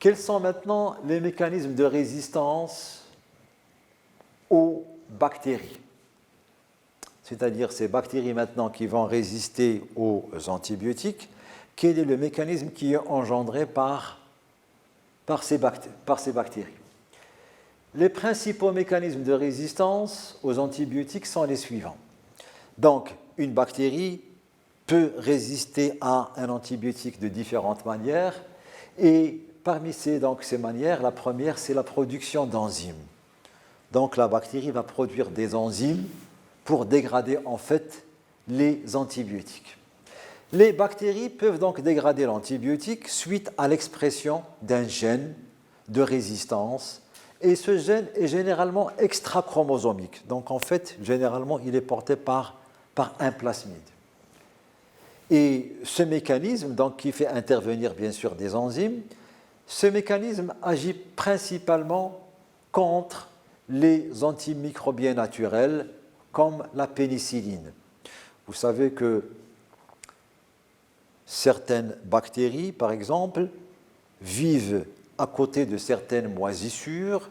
Quels sont maintenant les mécanismes de résistance aux bactéries? C'est-à-dire ces bactéries maintenant qui vont résister aux antibiotiques, quel est le mécanisme qui est engendré par ces bactéries? Les principaux mécanismes de résistance aux antibiotiques sont les suivants. Donc, une bactérie peut résister à un antibiotique de différentes manières, et parmi ces manières, la première, c'est la production d'enzymes. Donc, la bactérie va produire des enzymes pour dégrader en fait les antibiotiques. Les bactéries peuvent donc dégrader l'antibiotique suite à l'expression d'un gène de résistance, et ce gène est généralement extrachromosomique. Donc en fait, généralement, il est porté par un plasmide. Et ce mécanisme, donc, qui fait intervenir bien sûr des enzymes, ce mécanisme agit principalement contre les antimicrobiens naturels comme la pénicilline. Vous savez que certaines bactéries, par exemple, vivent à côté de certaines moisissures,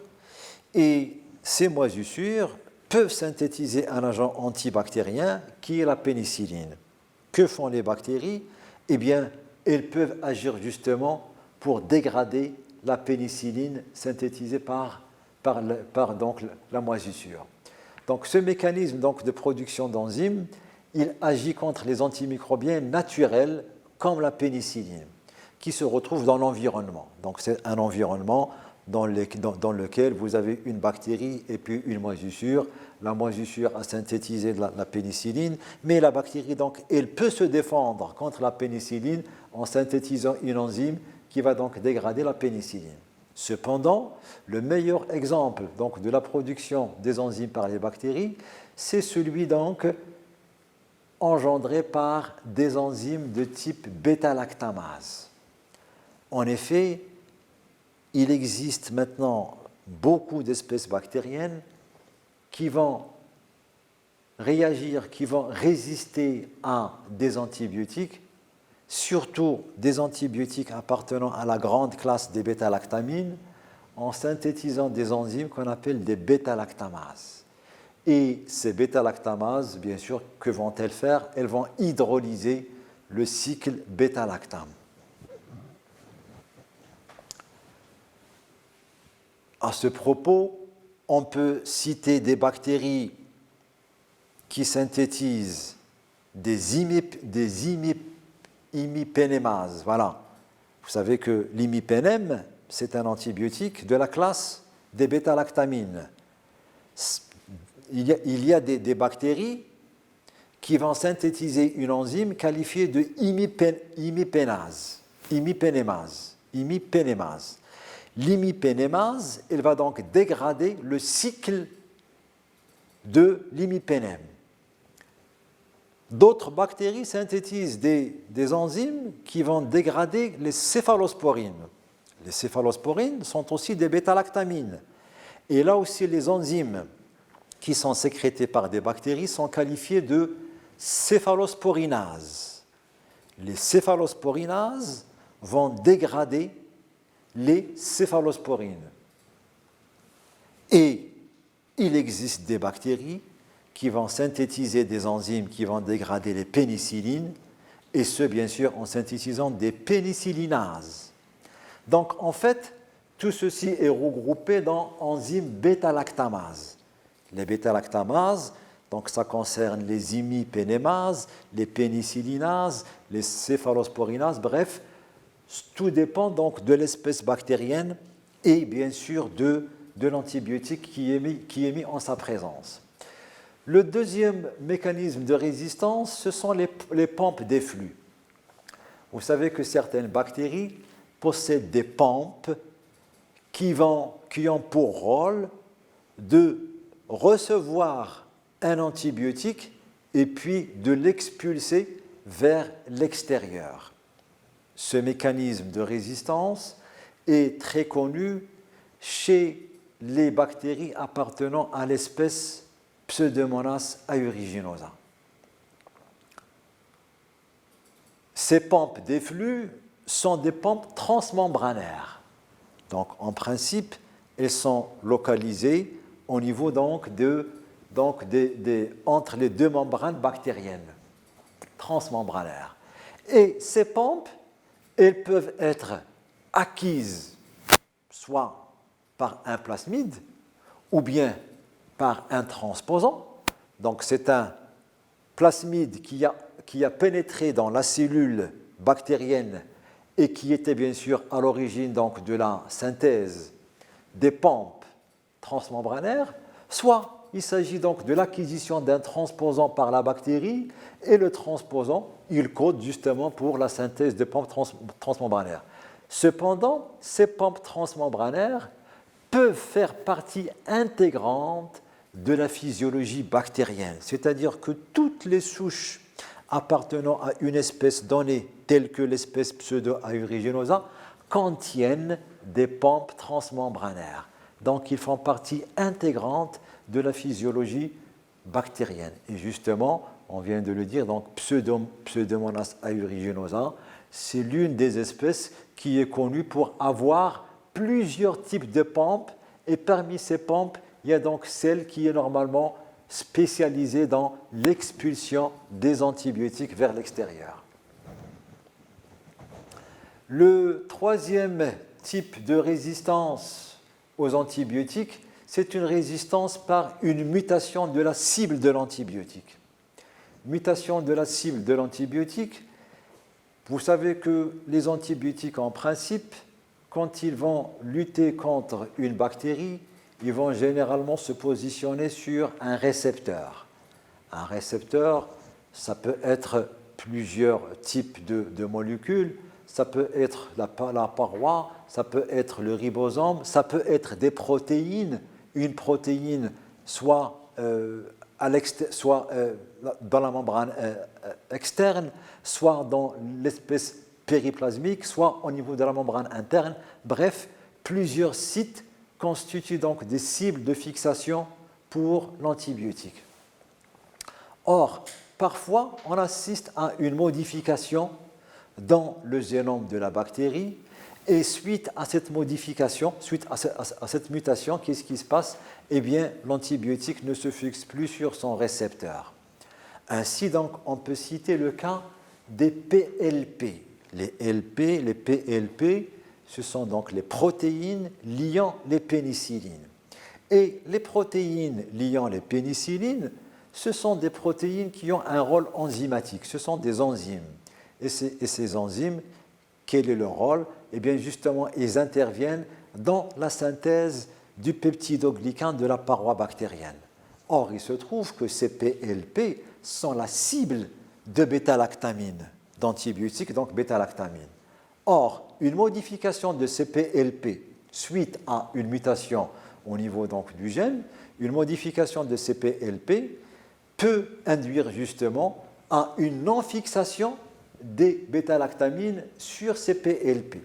et ces moisissures peuvent synthétiser un agent antibactérien qui est la pénicilline. Que font les bactéries? Eh bien, elles peuvent agir justement pour dégrader la pénicilline synthétisée par donc, la moisissure. Donc, ce mécanisme donc, de production d'enzymes, il agit contre les antimicrobiens naturels comme la pénicilline, qui se retrouvent dans l'environnement. Donc, c'est un environnement dans lequel vous avez une bactérie et puis une moisissure. La moisissure a synthétisé la pénicilline, mais la bactérie, donc, elle peut se défendre contre la pénicilline en synthétisant une enzyme qui va donc dégrader la pénicilline. Cependant, le meilleur exemple donc, de la production des enzymes par les bactéries, c'est celui donc engendré par des enzymes de type bêta-lactamase. En effet, il existe maintenant beaucoup d'espèces bactériennes qui vont réagir, qui vont résister à des antibiotiques, surtout des antibiotiques appartenant à la grande classe des bêta-lactamines, en synthétisant des enzymes qu'on appelle des bêta-lactamases. Et ces bêta-lactamases, bien sûr, que vont-elles faire? Elles vont hydrolyser le cycle bêta-lactame. À ce propos, on peut citer des bactéries qui synthétisent des imipénémases. Voilà. Vous savez que l'imipénème, c'est un antibiotique de la classe des bêta-lactamines. Il y a des bactéries qui vont synthétiser une enzyme qualifiée de imipénémase. L'imipénémase, elle va donc dégrader le cycle de l'imipénème. D'autres bactéries synthétisent des enzymes qui vont dégrader les céphalosporines. Les céphalosporines sont aussi des bêta-lactamines. Et là aussi, les enzymes qui sont sécrétées par des bactéries sont qualifiées de céphalosporinases. Les céphalosporinases vont dégrader les céphalosporines. Et il existe des bactéries qui vont synthétiser des enzymes qui vont dégrader les pénicillines, et ce, bien sûr, en synthétisant des pénicillinases. Donc, en fait, tout ceci est regroupé dans enzymes bêta-lactamases. Les bêta-lactamases, donc ça concerne les imipénémases, les pénicillinases, les céphalosporinases, bref, tout dépend donc de l'espèce bactérienne et bien sûr de l'antibiotique qui est mis en sa présence. Le deuxième mécanisme de résistance, ce sont les pompes d'efflux. Vous savez que certaines bactéries possèdent des pompes qui ont pour rôle de recevoir un antibiotique et puis de l'expulser vers l'extérieur. Ce mécanisme de résistance est très connu chez les bactéries appartenant à l'espèce Pseudomonas aeruginosa. Ces pompes d'efflux sont des pompes transmembranaires. Donc, en principe, elles sont localisées au niveau entre les deux membranes bactériennes transmembranaires. Et ces pompes, elles peuvent être acquises soit par un plasmide ou bien par un transposant. Donc, c'est un plasmide qui a pénétré dans la cellule bactérienne et qui était bien sûr à l'origine donc de la synthèse des pompes transmembranaires, soit il s'agit donc de l'acquisition d'un transposant par la bactérie et le transposant, il code justement pour la synthèse des pompes transmembranaires. Cependant, ces pompes transmembranaires peuvent faire partie intégrante de la physiologie bactérienne, c'est-à-dire que toutes les souches appartenant à une espèce donnée, telle que l'espèce Pseudo-aeruginosa, contiennent des pompes transmembranaires. Donc, ils font partie intégrante de la physiologie bactérienne. Et justement, on vient de le dire, donc Pseudomonas aeruginosa, c'est l'une des espèces qui est connue pour avoir plusieurs types de pompes. Et parmi ces pompes, il y a donc celle qui est normalement spécialisée dans l'expulsion des antibiotiques vers l'extérieur. Le troisième type de résistance aux antibiotiques, c'est une résistance par une mutation de la cible de l'antibiotique. Mutation de la cible de l'antibiotique, vous savez que les antibiotiques en principe, quand ils vont lutter contre une bactérie, ils vont généralement se positionner sur un récepteur. Un récepteur, ça peut être plusieurs types de molécules, ça peut être la paroi, ça peut être le ribosome, ça peut être des protéines, une protéine soit dans la membrane externe, soit dans l'espèce périplasmique, soit au niveau de la membrane interne. Bref, plusieurs sites constituent donc des cibles de fixation pour l'antibiotique. Or, parfois, on assiste à une modification dans le génome de la bactérie et suite à cette modification, suite à cette mutation, qu'est-ce qui se passe? Eh bien, l'antibiotique ne se fixe plus sur son récepteur. Ainsi, donc, on peut citer le cas des PLP. Les PLP, ce sont donc les protéines liant les pénicillines. Et les protéines liant les pénicillines, ce sont des protéines qui ont un rôle enzymatique, ce sont des enzymes. Et ces enzymes, quel est leur rôle? Eh bien, justement, ils interviennent dans la synthèse du peptidoglycan de la paroi bactérienne. Or, il se trouve que ces PLP sont la cible de bêta-lactamine, d'antibiotiques, donc bêta-lactamine. Or, une modification de ces PLP suite à une mutation au niveau donc, du gène, une modification de ces PLP peut induire justement à une non-fixation des bêta-lactamines sur ces PLP.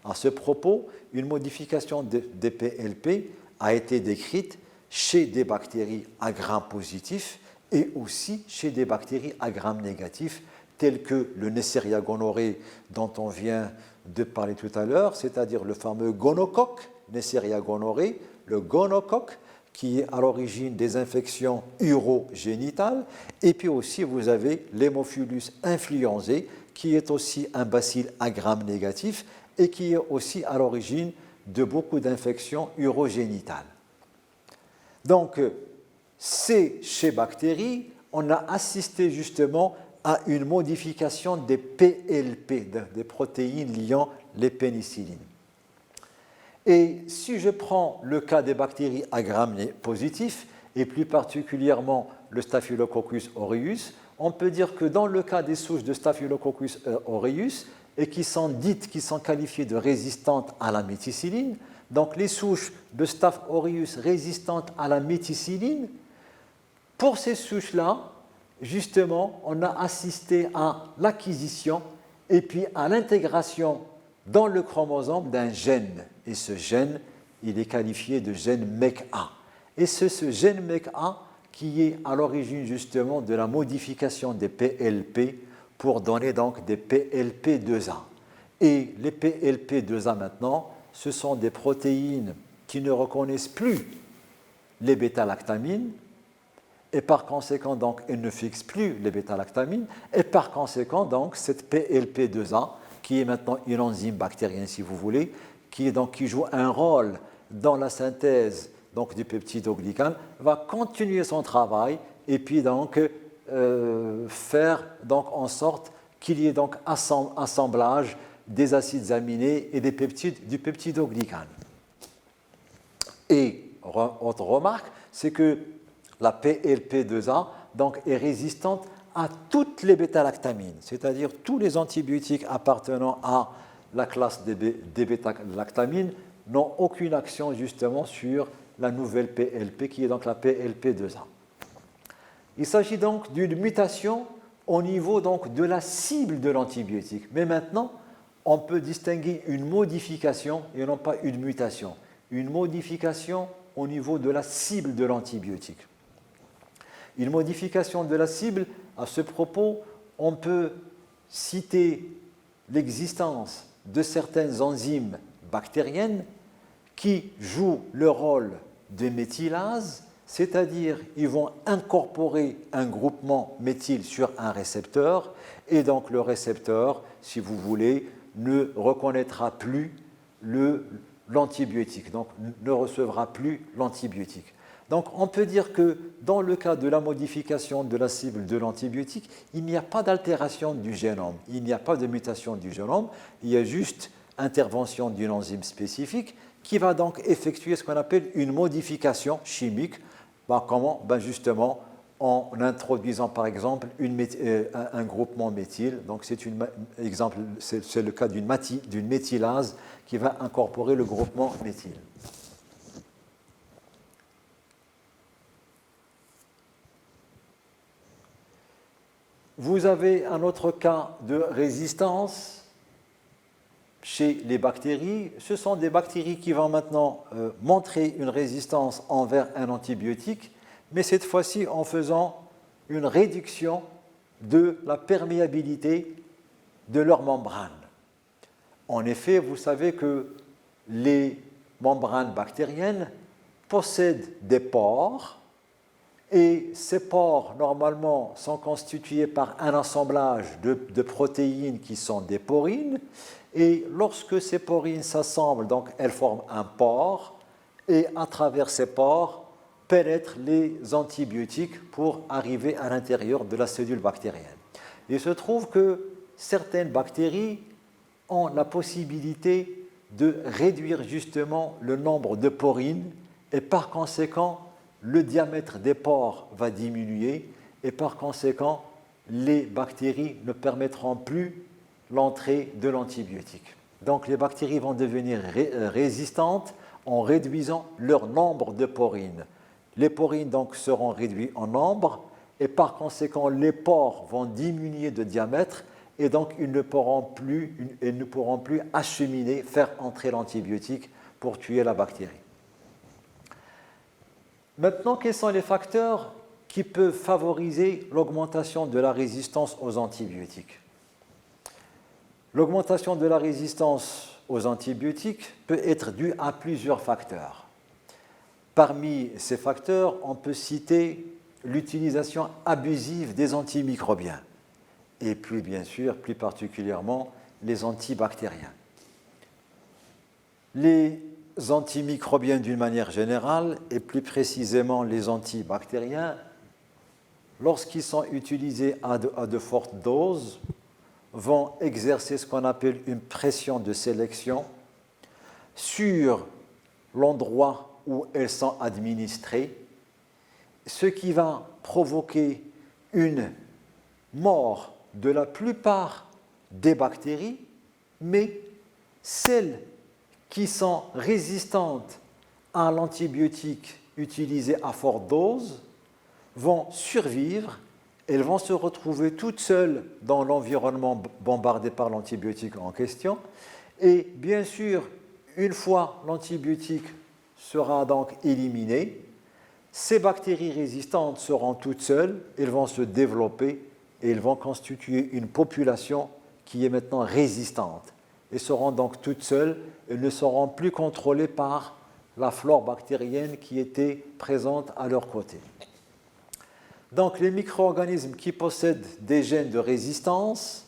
À ce propos, une modification des PLP a été décrite chez des bactéries à gram positif et aussi chez des bactéries à gram négatif, telles que le Neisseria gonorrhoeae dont on vient de parler tout à l'heure, c'est-à-dire le fameux gonocoque, Neisseria gonorrhoeae, le gonocoque qui est à l'origine des infections urogénitales, et puis aussi vous avez l'Haemophilus influenzae, qui est aussi un bacille à gram négatif et qui est aussi à l'origine de beaucoup d'infections urogénitales. Donc, chez bactéries, on a assisté justement à une modification des PLP, des protéines liant les pénicillines. Et si je prends le cas des bactéries à gram positif, et plus particulièrement le Staphylococcus aureus, on peut dire que dans le cas des souches de Staphylococcus aureus, et qui sont qualifiées de résistantes à la méticilline, donc les souches de Staph aureus résistantes à la méticilline, pour ces souches-là, justement, on a assisté à l'acquisition et puis à l'intégration dans le chromosome d'un gène. Et ce gène, il est qualifié de gène MECA. Et c'est ce gène MECA qui est à l'origine justement de la modification des PLP pour donner donc des PLP2A. Et les PLP2A maintenant, ce sont des protéines qui ne reconnaissent plus les bêta-lactamines, et par conséquent, donc, elles ne fixent plus les bêta-lactamines, et par conséquent, donc, cette PLP2A, qui est maintenant une enzyme bactérienne, si vous voulez, qui joue un rôle dans la synthèse donc, du peptidoglycane, va continuer son travail et puis donc faire donc, en sorte qu'il y ait donc assemblage des acides aminés et des peptides du peptidoglycane. Et autre remarque, c'est que la PLP2A donc, est résistante à toutes les bêta-lactamines, c'est-à-dire tous les antibiotiques appartenant à la classe des bêta-lactamines n'ont aucune action justement sur la nouvelle PLP qui est donc la PLP2A. Il s'agit donc d'une mutation au niveau donc de la cible de l'antibiotique. Mais maintenant, on peut distinguer une modification et non pas une mutation. Une modification au niveau de la cible de l'antibiotique. Une modification de la cible, à ce propos, on peut citer l'existence de certaines enzymes bactériennes qui jouent le rôle de méthylase, c'est-à-dire ils vont incorporer un groupement méthyle sur un récepteur et donc le récepteur, si vous voulez, ne reconnaîtra plus l'antibiotique, donc ne recevra plus l'antibiotique. Donc on peut dire que dans le cas de la modification de la cible de l'antibiotique, il n'y a pas d'altération du génome, il n'y a pas de mutation du génome, il y a juste intervention d'une enzyme spécifique qui va donc effectuer ce qu'on appelle une modification chimique. Comment? Justement en introduisant par exemple un groupement méthyle. Donc c'est le cas d'une méthylase qui va incorporer le groupement méthyle. Vous avez un autre cas de résistance chez les bactéries. Ce sont des bactéries qui vont maintenant montrer une résistance envers un antibiotique, mais cette fois-ci en faisant une réduction de la perméabilité de leur membrane. En effet, vous savez que les membranes bactériennes possèdent des pores, et ces pores, normalement, sont constitués par un assemblage de protéines qui sont des porines. Et lorsque ces porines s'assemblent, donc elles forment un pore. Et à travers ces pores, pénètrent les antibiotiques pour arriver à l'intérieur de la cellule bactérienne. Il se trouve que certaines bactéries ont la possibilité de réduire justement le nombre de porines et par conséquent, le diamètre des pores va diminuer et par conséquent, les bactéries ne permettront plus l'entrée de l'antibiotique. Donc les bactéries vont devenir résistantes en réduisant leur nombre de porines. Les porines donc seront réduites en nombre et par conséquent, les pores vont diminuer de diamètre et donc ils ne pourront plus acheminer, faire entrer l'antibiotique pour tuer la bactérie. Maintenant, quels sont les facteurs qui peuvent favoriser l'augmentation de la résistance aux antibiotiques? L'augmentation de la résistance aux antibiotiques peut être due à plusieurs facteurs. Parmi ces facteurs, on peut citer l'utilisation abusive des antimicrobiens et puis, bien sûr, plus particulièrement, les antibactériens. Les antimicrobiens d'une manière générale et plus précisément les antibactériens, lorsqu'ils sont utilisés à de fortes doses, vont exercer ce qu'on appelle une pression de sélection sur l'endroit où elles sont administrées, ce qui va provoquer une mort de la plupart des bactéries, mais celles qui sont résistantes à l'antibiotique utilisé à forte dose vont survivre, elles vont se retrouver toutes seules dans l'environnement bombardé par l'antibiotique en question. Et bien sûr, une fois l'antibiotique sera donc éliminé, ces bactéries résistantes seront toutes seules, elles vont se développer et elles vont constituer une population qui est maintenant résistante. et seront donc toutes seules et ne seront plus contrôlées par la flore bactérienne qui était présente à leur côté. Donc les micro-organismes qui possèdent des gènes de résistance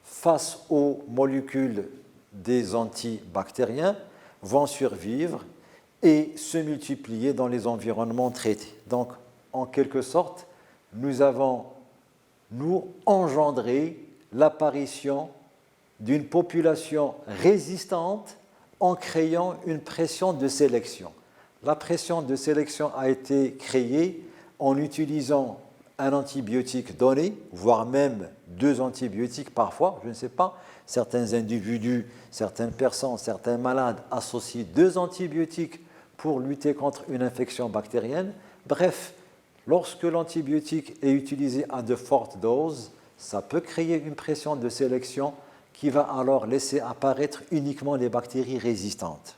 face aux molécules des antibactériens vont survivre et se multiplier dans les environnements traités. Donc, en quelque sorte, nous avons, engendré l'apparition d'une population résistante en créant une pression de sélection. La pression de sélection a été créée en utilisant un antibiotique donné, voire même 2 antibiotiques parfois, je ne sais pas. Certains individus, certaines personnes, certains malades associent 2 antibiotiques pour lutter contre une infection bactérienne. Bref, lorsque l'antibiotique est utilisé à de fortes doses, ça peut créer une pression de sélection qui va alors laisser apparaître uniquement les bactéries résistantes.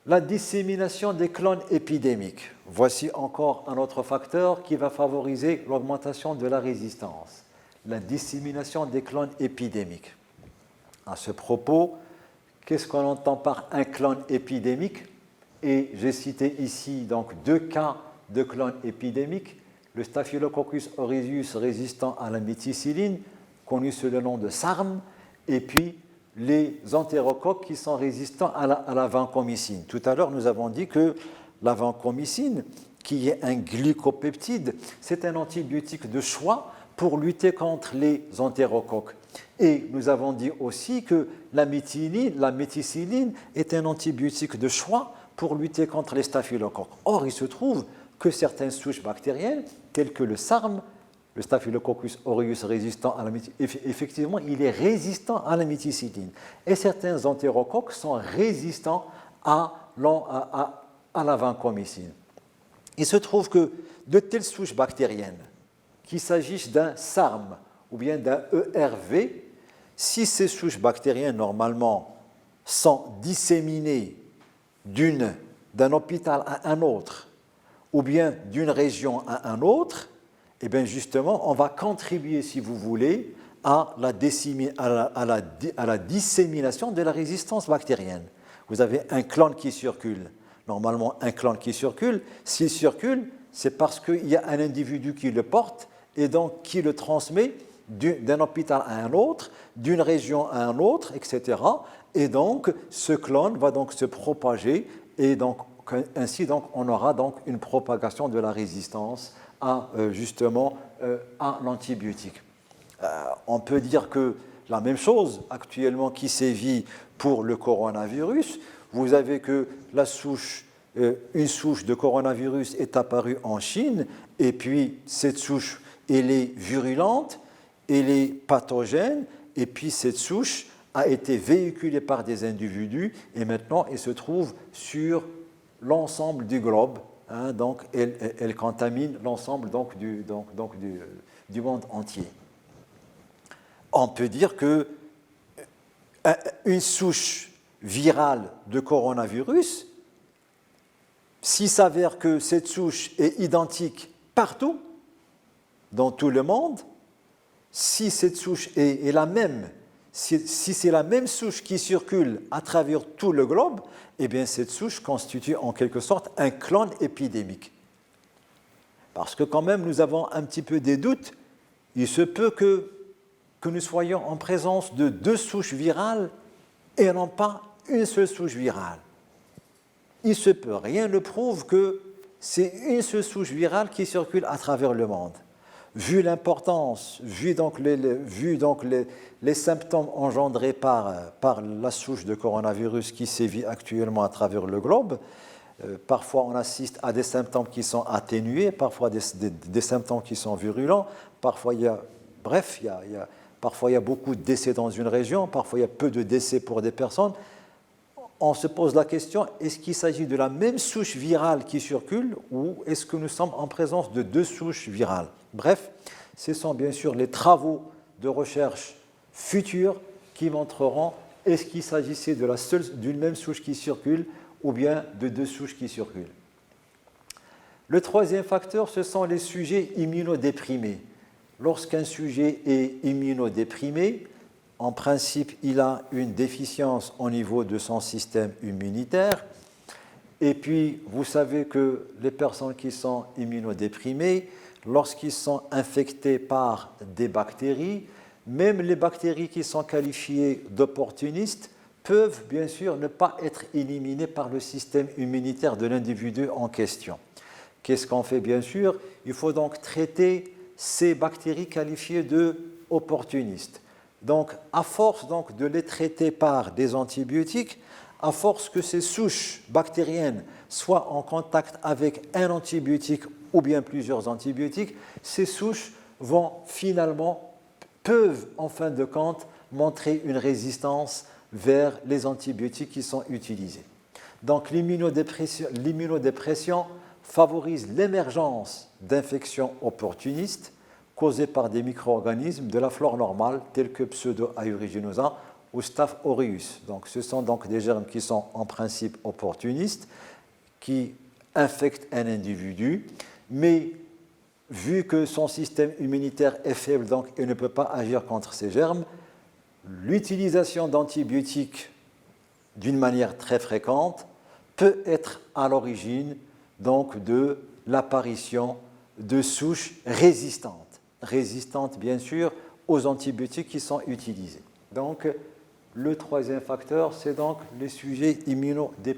La dissémination des clones épidémiques. Voici encore un autre facteur qui va favoriser l'augmentation de la résistance. La dissémination des clones épidémiques. À ce propos, qu'est-ce qu'on entend par un clone épidémique? Et j'ai cité ici donc 2 cas de clones épidémiques. Le Staphylococcus aureus résistant à la méticilline, connu sous le nom de SARM, et puis les entérocoques qui sont résistants à la vancomycine. Tout à l'heure, nous avons dit que la vancomycine, qui est un glycopeptide, c'est un antibiotique de choix pour lutter contre les entérocoques. Et nous avons dit aussi que la méticilline est un antibiotique de choix pour lutter contre les staphylocoques. Or, il se trouve que certaines souches bactériennes, telles que le SARM, le Staphylococcus aureus résistant à la méticilline, effectivement, il est résistant à la méticilline. Et certains entérocoques sont résistants à la vancomycine. Il se trouve que de telles souches bactériennes, qu'il s'agisse d'un SARM ou bien d'un ERV, si ces souches bactériennes, normalement, sont disséminées d'un hôpital à un autre, ou bien d'une région à un autre, et bien justement, on va contribuer, si vous voulez, à la dissémination de la résistance bactérienne. Vous avez un clone qui circule. Normalement, un clone qui circule, s'il circule, c'est parce qu'il y a un individu qui le porte et donc qui le transmet d'un hôpital à un autre, d'une région à un autre, etc. Et donc, ce clone va donc se propager et donc, ainsi, donc, on aura donc une propagation de la résistance à l'antibiotique. On peut dire que la même chose actuellement qui sévit pour le coronavirus. Vous avez que une souche de coronavirus est apparue en Chine et puis cette souche, elle est virulente, elle est pathogène et puis cette souche a été véhiculée par des individus et maintenant elle se trouve sur l'ensemble du globe. Donc, elle contamine l'ensemble du monde entier. On peut dire que une souche virale de coronavirus, s'il s'avère que cette souche est identique partout, dans tout le monde, si cette souche est la même, si c'est la même souche qui circule à travers tout le globe, eh bien cette souche constitue en quelque sorte un clone épidémique. Parce que quand même, nous avons un petit peu des doutes. Il se peut que nous soyons en présence de 2 souches virales et non pas une seule souche virale. Il se peut, rien ne prouve que c'est une seule souche virale qui circule à travers le monde. Vu l'importance, vu les symptômes engendrés par la souche de coronavirus qui sévit actuellement à travers le globe, parfois on assiste à des symptômes qui sont atténués, parfois des symptômes qui sont virulents, parfois il y a beaucoup de décès dans une région, parfois il y a peu de décès pour des personnes. On se pose la question, est-ce qu'il s'agit de la même souche virale qui circule ou est-ce que nous sommes en présence de 2 souches virales? Bref, ce sont bien sûr les travaux de recherche futurs qui montreront est-ce qu'il s'agissait d'une même souche qui circule ou bien de 2 souches qui circulent. Le troisième facteur, ce sont les sujets immunodéprimés. Lorsqu'un sujet est immunodéprimé, en principe, il a une déficience au niveau de son système immunitaire. Et puis, vous savez que les personnes qui sont immunodéprimées, lorsqu'ils sont infectés par des bactéries, même les bactéries qui sont qualifiées d'opportunistes peuvent bien sûr ne pas être éliminées par le système immunitaire de l'individu en question. Qu'est-ce qu'on fait bien sûr? Il faut donc traiter ces bactéries qualifiées d'opportunistes. Donc, à force donc, de les traiter par des antibiotiques, à force que ces souches bactériennes soient en contact avec un antibiotique ou bien plusieurs antibiotiques, ces souches peuvent en fin de compte montrer une résistance vers les antibiotiques qui sont utilisés. Donc l'immunodépression favorise l'émergence d'infections opportunistes causées par des micro-organismes de la flore normale tels que Pseudo-aeruginosa ou Staph aureus. Donc ce sont donc des germes qui sont en principe opportunistes, qui infectent un individu, mais vu que son système immunitaire est faible, donc il ne peut pas agir contre ces germes, l'utilisation d'antibiotiques d'une manière très fréquente peut être à l'origine donc de l'apparition de souches résistantes bien sûr aux antibiotiques qui sont utilisés. Donc le troisième facteur, c'est donc les sujets immunodéprimés.